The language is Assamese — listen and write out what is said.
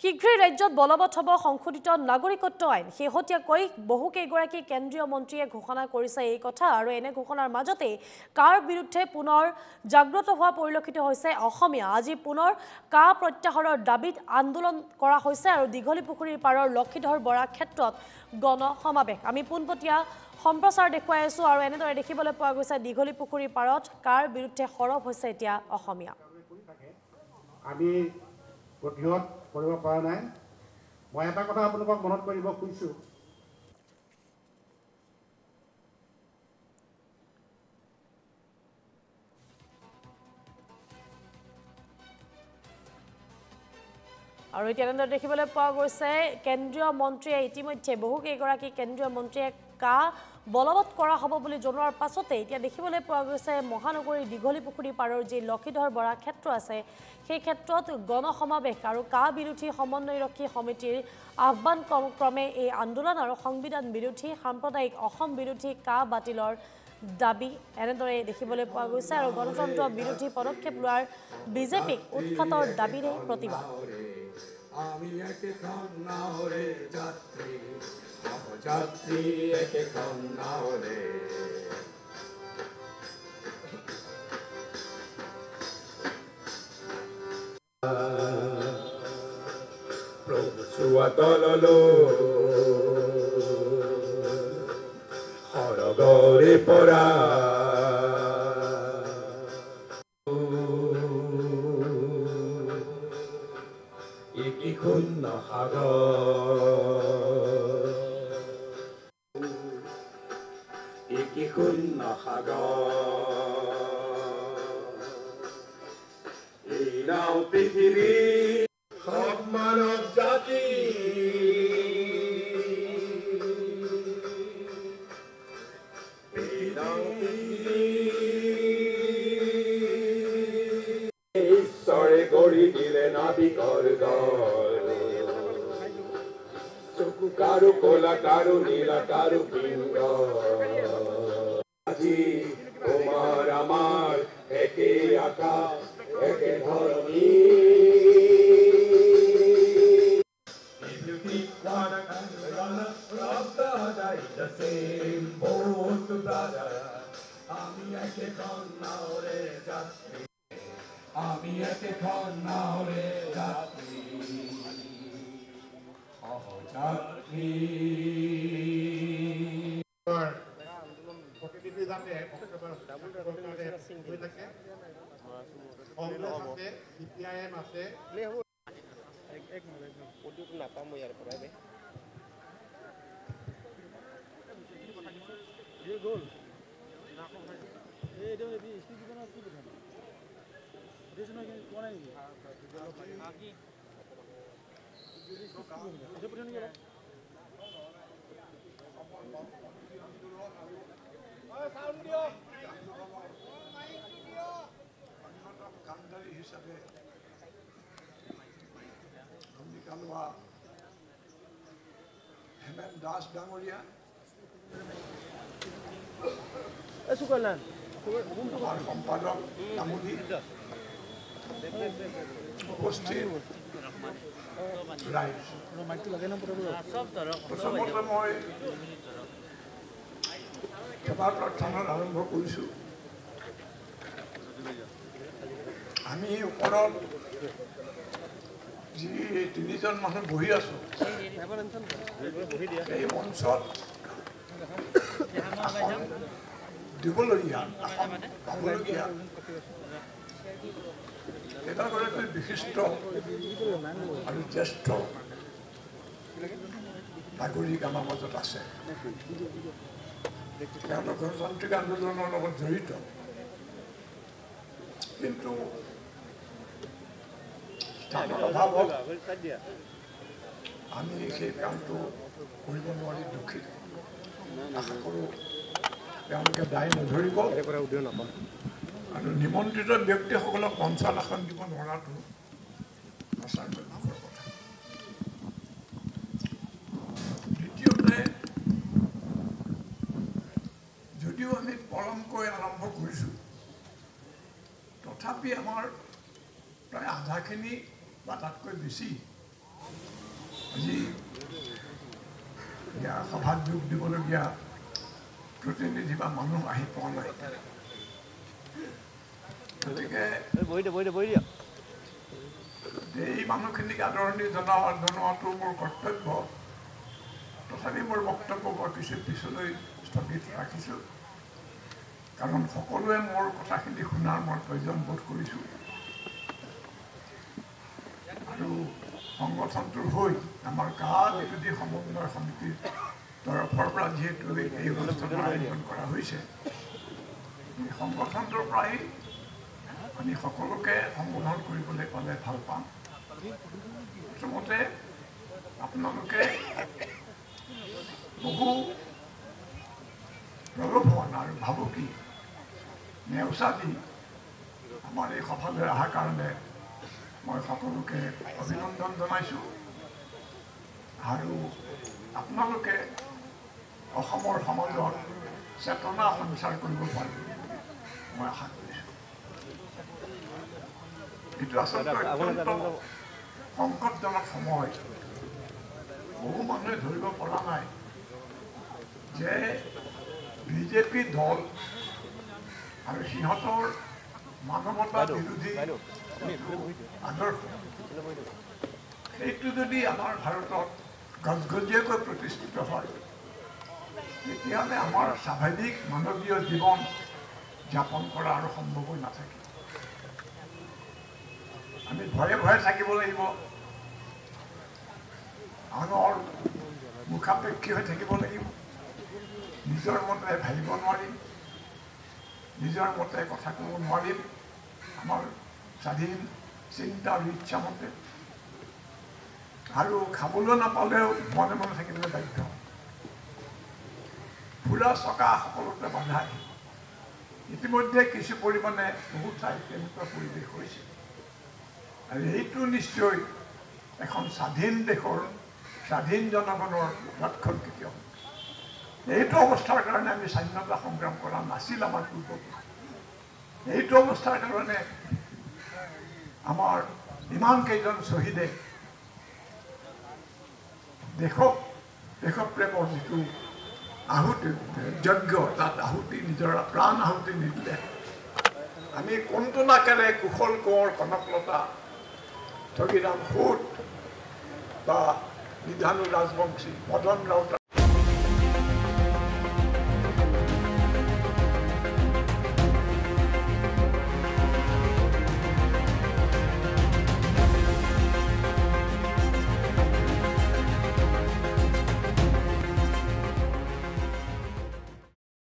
শীঘ্ৰেই ৰাজ্যত বলবৎ হ'ব সংশোধিত নাগৰিকত্ব আইন শেহতীয়াকৈ বহুকেইগৰাকী কেন্দ্ৰীয় মন্ত্ৰীয়ে ঘোষণা কৰিছে এই কথা আৰু এনে ঘোষণাৰ মাজতে কাৰ বিৰুদ্ধে পুনৰ জাগ্ৰত হোৱা পৰিলক্ষিত হৈছে অসমীয়া আজি পুনৰ কা প্ৰত্যাহাৰৰ দাবীত আন্দোলন কৰা হৈছে আৰু দীঘলীপুখুৰীৰ পাৰৰ লক্ষীধৰ বৰা ক্ষেত্ৰত গণ সমাৱেশ আমি পোনপটীয়া সম্প্ৰচাৰ দেখুৱাই আছো আৰু এনেদৰে দেখিবলৈ পোৱা গৈছে দীঘলীপুখুৰীৰ পাৰত কাৰ বিৰুদ্ধে সৰব হৈছে এতিয়া অসমীয়া আমি প্ৰতিহত কৰিব পৰা নাই মই এটা কথা আপোনালোকক মনত কৰিব খুজিছো আৰু এতিয়া এনেদৰে দেখিবলৈ পোৱা গৈছে কেন্দ্ৰীয় মন্ত্ৰীয়ে ইতিমধ্যে বহুকেইগৰাকী কেন্দ্ৰীয় মন্ত্ৰীয়ে কা বলবৎ কৰা হ'ব বুলি জনোৱাৰ পাছতে এতিয়া দেখিবলৈ পোৱা গৈছে মহানগৰীৰ দীঘলীপুখুৰী পাৰৰ যি লক্ষীধৰ বৰা ক্ষেত্ৰ আছে সেই ক্ষেত্ৰত গণ সমাৱেশ আৰু কা বিৰোধী সমন্বয়ৰক্ষী সমিতিৰ আহ্বান ক্ৰমে এই আন্দোলন আৰু সংবিধান বিৰোধী সাম্প্ৰদায়িক অসম বিৰোধী কা বাতিলৰ দাবী এনেদৰে দেখিবলৈ পোৱা গৈছে আৰু গণতন্ত্ৰ বিৰোধী পদক্ষেপ লোৱাৰ বিজেপিক উৎখাতৰ দাবীৰে প্ৰতিবাদ আমি একেখন নাৱৰে যাত্ৰী যাত্ৰী একেখন নাৱৰে প্ৰভু চোৱা তললৈ সৰগৰে পৰা শূন্য সাগৰ শূন্য সাগৰ এই নাও পৃথিৱী সব মানৱ জাতি ঈশ্বৰে গঢ়ি দিলে নাবিকৰ দল চকু কাৰো কলা কাৰো নীলা কাৰো পিংগ আজি তোমাৰ আমাৰ একে আকাশ একে ধৰণী আমি একেখন নাৱৰে যাত্ৰী আমি একেখন নাৱৰে যাত্ৰী সহযাত্ৰী প্ৰতিনিধি যাতে কংগ্ৰেছ আছে CPIM আছে নাপাম মই ইয়াৰ পৰাই গ'ল কাণ্ডাৰী হিচাপে ভূমিকা লোৱা হেমেন দাস ডাঙৰীয়া আমাৰ সম্পাদক তামুলী উপস্থিত ৰাইজ প্ৰথমতে মই সেৱা প্ৰাৰ্থনাত আৰম্ভ কৰিছোঁ আমি ওপৰত যি তিনিজন মানুহ বহি আছোঁ এই মঞ্চত আসন দিবলগীয়া আসন পাবলগীয়া এটাগৰাকী বিশিষ্ট আৰু জ্যেষ্ঠ নাগৰিক আমাৰ মাজত আছে তেওঁলোক গণতান্ত্ৰিক আন্দোলনৰ লগত জড়িত কিন্তু স্থানৰ অভাৱত আমি সেই কামটো কৰিব নোৱাৰি দুখিত আশা কৰোঁ তেওঁলোকে দায় নধৰিব আৰু নিমন্ত্ৰিত ব্যক্তিসকলক মঞ্চত আসন দিব নোৱাৰাটো সঁচাকৈ দুখৰ কথা দ্বিতীয়তে যদিও আমি পলমকৈ আৰম্ভ কৰিছোঁ তথাপি আমাৰ প্ৰায় আধাখিনি বা তাতকৈ বেছি আজি সভাত যোগ দিবলগীয়া প্ৰতিনিধি বা মানুহ আহি পোৱা নাই গতিকে এই মানুহখিনিক আদৰণি জনোৱাটো মোৰ কৰ্তব্য তথাপি মোৰ বক্তব্য মই কিছু পিছলৈ স্থগিত ৰাখিছোঁ কাৰণ সকলোৱে মোৰ কথাখিনি শুনাৰ মই প্ৰয়োজন বোধ কৰিছোঁ আৰু সংগঠনটোৰ হৈ আমাৰ গাঁও বিৰোধী সমন্বয় সমিতিৰ তৰফৰ পৰা যিহেতু এই অনুষ্ঠানৰ আয়োজন কৰা হৈছে এই সংগঠনটোৰ পৰাই আমি সকলোকে সম্বোধন কৰিবলৈ পালে ভাল পাম প্ৰথমতে আপোনালোকে বহু প্ৰলোভন আৰু ভাবুকি নেওচা দি আমাৰ এই সভালৈ অহাৰ কাৰণে মই সকলোকে অভিনন্দন জনাইছোঁ আৰু আপোনালোকে অসমৰ সমাজত চেতনা সঞ্চাৰ কৰিব পাৰিব মই আশা কৰিছোঁ এইটো আচলতে অত্যন্ত সংকটজনক সময় বহু মানুহে ধৰিব পৰা নাই যে বিজেপি দল আৰু সিহঁতৰ মানৱতা বিৰোধী আদৰ্শ সেইটো যদি আমাৰ ভাৰতত গজগজীয়াকৈ প্ৰতিষ্ঠিত হয় তেতিয়াহ'লে আমাৰ স্বাভাৱিক মানৱীয় জীৱন যাপন কৰা আৰু সম্ভৱ হৈ নাথাকে আমি ভয়ে ভয়ে থাকিব লাগিব আনৰ মুখাপেক্ষী হৈ থাকিব লাগিব নিজৰ মতে ভাবিব নোৱাৰিম নিজৰ মতে কথা ক'ব নোৱাৰিম আমাৰ স্বাধীন চিন্তা আৰু ইচ্ছামতে আৰু খাবলৈ নাপালেও মনে মনে থাকিবলৈ বাধ্য ফুৰা চকা সকলোতে বাধা ইতিমধ্যে কিছু পৰিমাণে বহু ঠাইত তেনেকুৱা পৰিৱেশ হৈছে আৰু এইটো নিশ্চয় এখন স্বাধীন দেশৰ স্বাধীন জনগণৰ লক্ষণ কেতিয়াও এইটো অৱস্থাৰ কাৰণে আমি স্বাধীনতা সংগ্ৰাম কৰা নাছিল আমাৰ পূৰ্বপুৰুষ এইটো অৱস্থাৰ কাৰণে আমাৰ ইমান কেইজন শ্বহীদে দেশপ্ৰেমৰ যিটো আহুতি যজ্ঞ তাত আহুতি নিজৰ প্ৰাণ আহুতি নিদিলে আমি কোনটো নাকেৰে কুশল কোঁৱৰ কনকলতা ঠগীৰাম সুত বা নিধানু ৰাজবংশী মদন ৰাউত